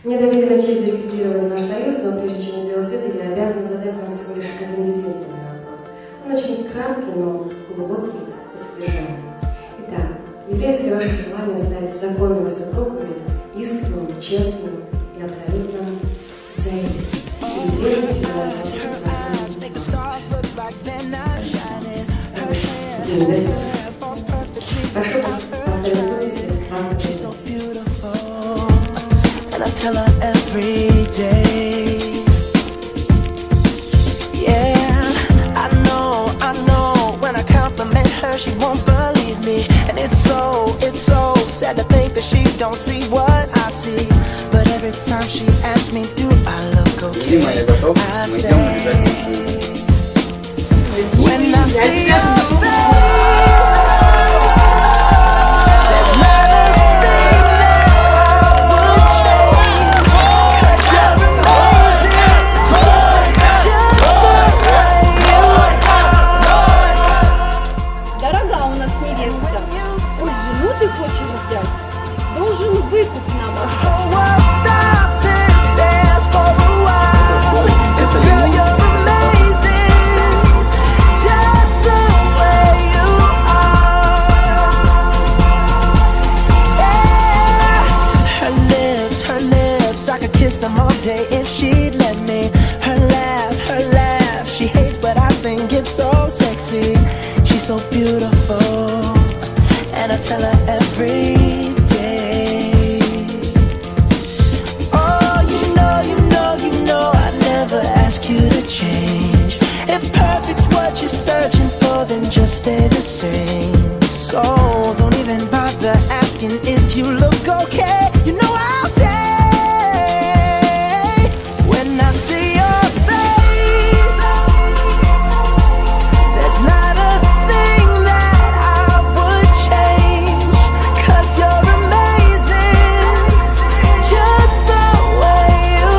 Мне доверена честь зарегистрировать ваш союз, но прежде чем сделать это, я обязана задать вам всего лишь один единственный вопрос. Он очень краткий, но глубокий по содержанию. Итак, является ли ваше желание стать законными супругами, искренним, честным и абсолютно взаимным? Прошу вас поставить подписи. I tell her every day. Yeah, I know when I compliment her she won't believe me. And it's so sad to think that she don't see what I see. But every time she asks me do I look okay, I say, when I see your face, there's not a thing that I would change. 'Cause you're amazing, just the way you are. Дорога у нас невеста, ой, жену ты хочешь взять? Должен выкуп нам The whole world stops and stares for a while. 'Cause girl, you're amazing, just the way you are. Yeah. Her lips, I could kiss them all day if she'd let me. Her laugh, she hates but I think it's so sexy. She's so beautiful, and I tell her every day. Oh, you know I'd never ask you to change. If perfect's what you're searching for, then just stay the same. So don't even bother asking if you look okay. You know I'll say, when I see your face, there's not a thing that I would change. 'Cause you're amazing, just the way you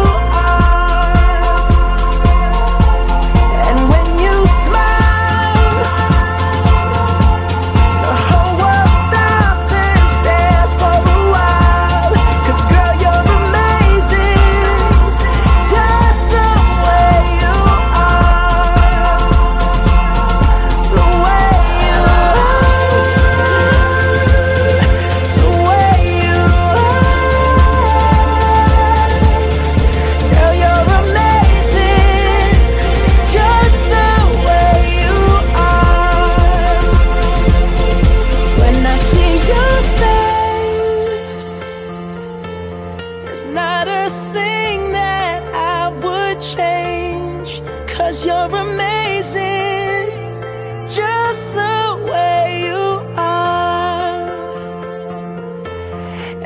are. And when you smile, the whole world stops and stares for a while. 'Cause girl, you're amazing, just the way you are. The way you are, the way you are. Girl, you're amazing, just the way you are. When I see your face, there's not a thing that I would change. 'Cause you're amazing, just the way you are.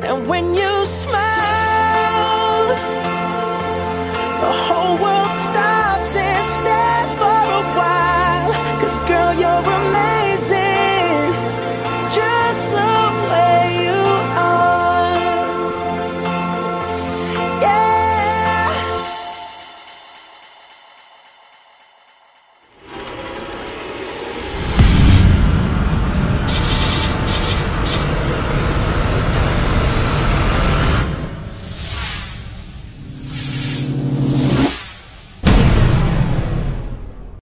And when you smile,